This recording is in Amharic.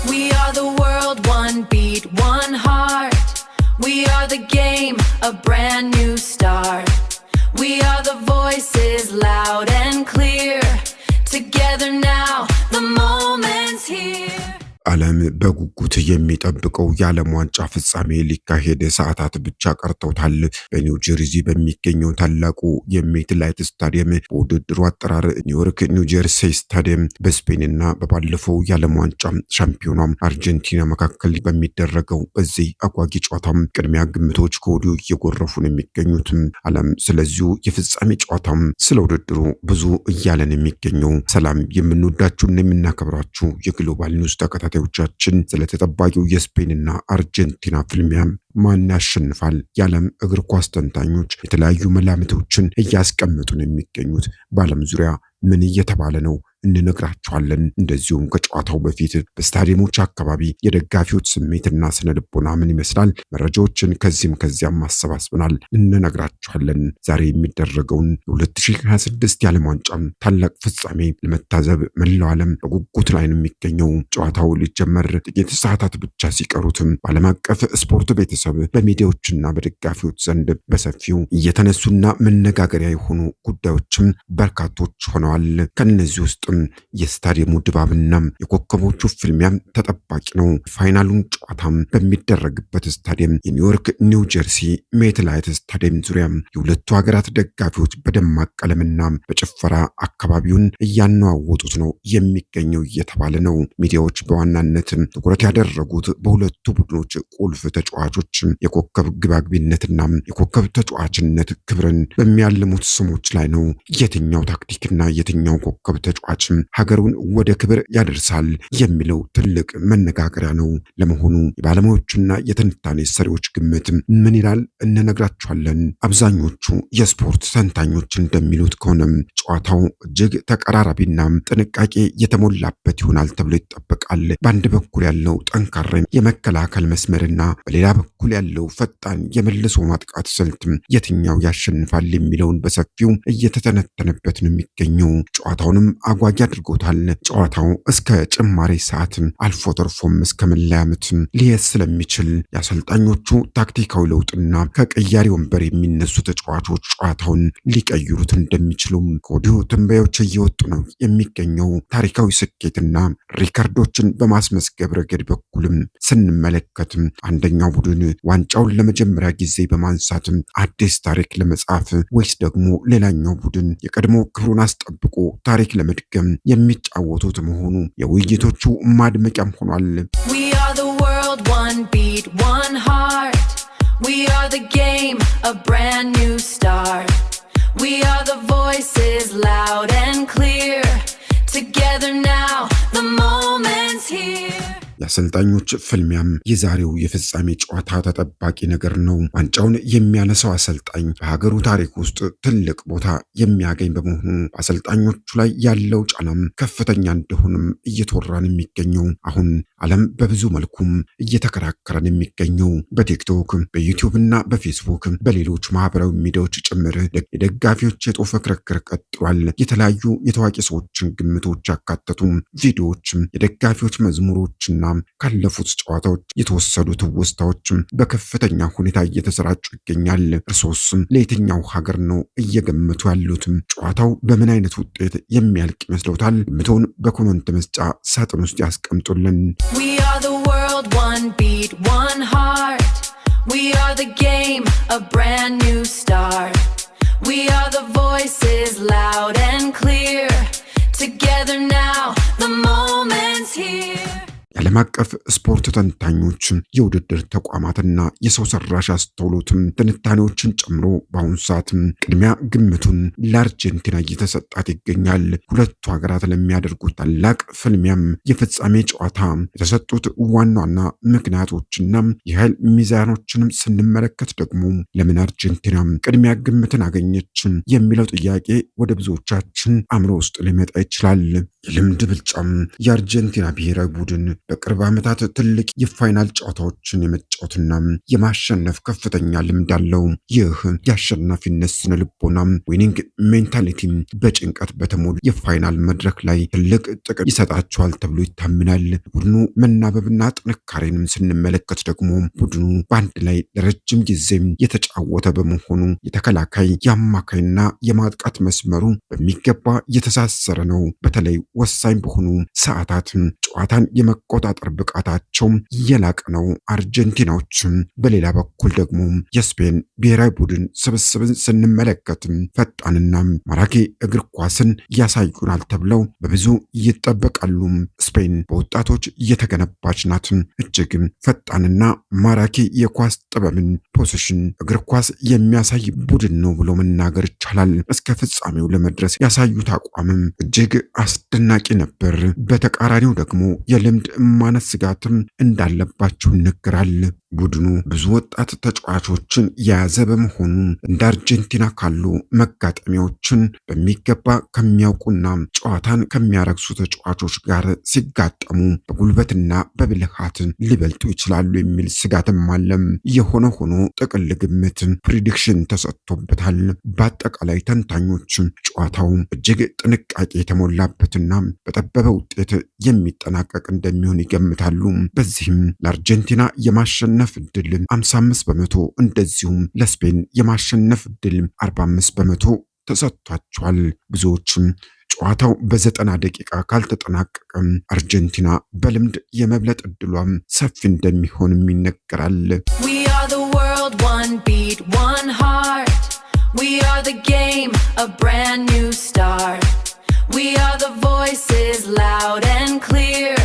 We are the world, one beat, one heart. We are the game, a brand new start. We are the voices, loud and clear. Together now, the moment's here. ዓለም በጉጉት የሚጠብቀው የዓለም ዋንጫ ፍጻሜ ሊካሄድ ሰዓታት ብቻ ቀርተውታል። በኒው ጀርዚ በሚገኘው ታላቁ የሜትላይት ስታዲየም በውድድሩ አጠራር ኒውዮርክ ኒው ጀርሲ ስታዲየም በስፔንና በባለፈው የዓለም ዋንጫ ሻምፒዮኗ አርጀንቲና መካከል በሚደረገው በዚህ አጓጊ ጨዋታም ቅድሚያ ግምቶች ከወዲሁ እየጎረፉ ነው የሚገኙት። ዓለም ስለዚሁ የፍጻሜ ጨዋታም ስለ ውድድሩ ብዙ እያለን የሚገኘው። ሰላም የምንወዳችሁና የምናከብራችሁ የግሎባል ኒውስ ተከታታዮቻችን ስለተጠባቂው የስፔንና አርጀንቲና ፍልሚያ ማን ያሸንፋል የዓለም እግር ኳስ ተንታኞች የተለያዩ መላምቶችን እያስቀመጡ ነው የሚገኙት። በዓለም ዙሪያ ምን እየተባለ ነው እንነግራችኋለን። እንደዚሁም ከጨዋታው በፊት በስታዲየሞች አካባቢ የደጋፊዎች ስሜትና ስነ ልቦና ምን ይመስላል መረጃዎችን ከዚያም ማሰባስበናል እንነግራችኋለን። ዛሬ የሚደረገውን የ2026 የዓለም ዋንጫ ታላቅ ፍጻሜ ለመታዘብ መላው ዓለም በጉጉት ላይ ነው የሚገኘው። ጨዋታው ሊጀመር ጥቂት ሰዓታት ብቻ ሲቀሩትም በዓለም አቀፍ ስፖርት ቤተሰብ በሚዲያዎችና በደጋፊዎች ዘንድ በሰፊው እየተነሱና መነጋገሪያ የሆኑ ጉዳዮችም በርካቶች ሆነዋል። ከነዚህ ውስጥ የስታዲየሙ ድባብና የኮከቦቹ ፍልሚያ ተጠባቂ ነው። ፋይናሉን ጨዋታም በሚደረግበት ስታዲየም የኒውዮርክ ኒው ጀርሲ ሜትላይት ስታዲየም ዙሪያ የሁለቱ ሀገራት ደጋፊዎች በደማቅ ቀለምና በጭፈራ አካባቢውን እያነዋወጡት ነው የሚገኘው እየተባለ ነው። ሚዲያዎች በዋናነት ትኩረት ያደረጉት በሁለቱ ቡድኖች ቁልፍ ተጫዋቾች የኮከብ ግባግቢነትና የኮከብ ተጫዋችነት ክብርን በሚያልሙት ስሞች ላይ ነው። የትኛው ታክቲክና የትኛው ኮከብ ተጫዋች ሀገሩን ወደ ክብር ያደርሳል የሚለው ትልቅ መነጋገሪያ ነው። ለመሆኑ የባለሙያዎችና የትንታኔ ሰሪዎች ግምት ምን ይላል እንነግራችኋለን። አብዛኞቹ የስፖርት ተንታኞች እንደሚሉት ከሆነም ጨዋታው እጅግ ተቀራራቢና ጥንቃቄ የተሞላበት ይሆናል ተብሎ ይጠበቃል። በአንድ በኩል ያለው ጠንካራ የመከላከል መስመርና በሌላ በኩል ያለው ፈጣን የመልሶ ማጥቃት ስልት የትኛው ያሸንፋል የሚለውን በሰፊው እየተተነተነበት ነው የሚገኘው። ጨዋታውንም አጓጊ አድርጎታል። ጨዋታው እስከ ጭማሪ ሰዓት አልፎ ተርፎም እስከ መለያ ምት ሊሄድ ስለሚችል የአሰልጣኞቹ ታክቲካዊ ለውጥና ከቀያሪ ወንበር የሚነሱ ተጫዋቾች ጨዋታውን ሊቀይሩት እንደሚችሉም ከወዲሁ ትንበያዎች እየወጡ ነው የሚገኘው። ታሪካዊ ስኬትና ሪከርዶችን በማስመዝገብ ረገድ በኩልም ስንመለከት አንደኛው ቡድን ዋንጫውን ለመጀመሪያ ጊዜ በማንሳት አዲስ ታሪክ ለመጻፍ ወይስ ደግሞ ሌላኛው ቡድን የቀድሞ ክብሩን አስጠብቆ ታሪክ ለመድገም የሚጫወቱት መሆኑ የውይይቶቹ ማድመቂያም ሆኗል። We are the world, one beat, one heart. We are the game, a brand new start. We are the voices, loud and clear. Together now, the moment's here. የአሰልጣኞች ፍልሚያም የዛሬው የፍጻሜ ጨዋታ ተጠባቂ ነገር ነው። ዋንጫውን የሚያነሳው አሰልጣኝ በሀገሩ ታሪክ ውስጥ ትልቅ ቦታ የሚያገኝ በመሆኑ አሰልጣኞቹ ላይ ያለው ጫናም ከፍተኛ እንደሆነም እየተወራን የሚገኘው አሁን ዓለም በብዙ መልኩም እየተከራከረን የሚገኘው በቲክቶክ በዩቲዩብ እና በፌስቡክ በሌሎች ማህበራዊ ሚዲያዎች ጭምር የደጋፊዎች የጦፈ ክርክር ቀጥሏል። የተለያዩ የታዋቂ ሰዎችን ግምቶች ያካተቱ ቪዲዮዎች፣ የደጋፊዎች መዝሙሮችና ካለፉት ጨዋታዎች የተወሰዱ ትውስታዎች በከፍተኛ ሁኔታ እየተሰራጩ ይገኛል። እርሶስ ለየትኛው ሀገር ነው እየገመቱ ያሉት? ጨዋታው በምን አይነት ውጤት የሚያልቅ ይመስለውታል? ግምቶን በኮመንት መስጫ ሳጥን ውስጥ ያስቀምጡልን። We are the world, one beat, one heart. We are the game, a brand new start. We are the voices, loud and clear. Together now, the moment's here. የዓለም አቀፍ ስፖርት ተንታኞች የውድድር ተቋማትና የሰው ሰራሽ አስተውሎትም ትንታኔዎችን ጨምሮ በአሁኑ ሰዓት ቅድሚያ ግምቱን ለአርጀንቲና እየተሰጣት ይገኛል። ሁለቱ ሀገራት ለሚያደርጉት ታላቅ ፍልሚያም የፍጻሜ ጨዋታ የተሰጡት ዋና ዋና ምክንያቶችና የኃይል ሚዛኖችንም ስንመለከት ደግሞ ለምን አርጀንቲና ቅድሚያ ግምትን አገኘች የሚለው ጥያቄ ወደ ብዙዎቻችን አእምሮ ውስጥ ሊመጣ ይችላል። የልምድ ብልጫም የአርጀንቲና ብሔራዊ ቡድን በቅርብ ዓመታት ትልቅ የፋይናል ጨዋታዎችን የመጫወትና የማሸነፍ ከፍተኛ ልምድ አለው። ይህ የአሸናፊነት ስነ ልቦና ዊኒንግ ሜንታሊቲ በጭንቀት በተሞሉ የፋይናል መድረክ ላይ ትልቅ ጥቅም ይሰጣቸዋል ተብሎ ይታመናል። ቡድኑ መናበብና ጥንካሬንም ስንመለከት ደግሞ ቡድኑ በአንድ ላይ ለረጅም ጊዜ የተጫወተ በመሆኑ የተከላካይ የአማካይና የማጥቃት መስመሩ በሚገባ የተሳሰረ ነው። በተለይ ወሳኝ በሆኑ ሰዓታት ጨዋታን የመቆጣጠር ብቃታቸው የላቀ ነው። አርጀንቲናዎች በሌላ በኩል ደግሞ የስፔን ብሔራዊ ቡድን ስብስብን ስንመለከት ፈጣንና ማራኪ እግር ኳስን ያሳዩናል ተብለው በብዙ ይጠበቃሉ። ስፔን በወጣቶች እየተገነባች ናት። እጅግ ፈጣንና ማራኪ የኳስ ጥበብን፣ ፖዚሽን እግር ኳስ የሚያሳይ ቡድን ነው ብሎ መናገር ይቻላል። እስከ ፍጻሜው ለመድረስ ያሳዩት አቋምም እጅግ አስደናቂ ነበር። በተቃራኒው ደግሞ የልምድ ማነስ ስጋትም እንዳለባቸው ይነገራል። ቡድኑ ብዙ ወጣት ተጫዋቾችን የያዘ በመሆኑ እንደ አርጀንቲና ካሉ መጋጠሚያዎችን በሚገባ ከሚያውቁና ጨዋታን ከሚያረግሱ ተጫዋቾች ጋር ሲጋጠሙ በጉልበትና በብልሃት ሊበልጡ ይችላሉ የሚል ስጋትም አለም። የሆነ ሆኖ ጥቅል ግምት ፕሪዲክሽን ተሰጥቶበታል። በአጠቃላይ ተንታኞች ጨዋታው እጅግ ጥንቃቄ የተሞላበትና በጠበበ ውጤት የሚጠናቀቅ እንደሚሆን ይገምታሉ። በዚህም ለአርጀንቲና የማሸነፍ እድል 55 በመቶ እንደዚሁም ለስፔን የማሸነፍ እድል 45 በመቶ ተሰጥቷቸዋል። ብዙዎችም ጨዋታው በ90 ደቂቃ ካልተጠናቀቀ አርጀንቲና በልምድ የመብለጥ እድሏም ሰፊ እንደሚሆንም ይነገራል። We are the world, one beat, one heart. We are the game, a brand new start. We are the voices loud and clear.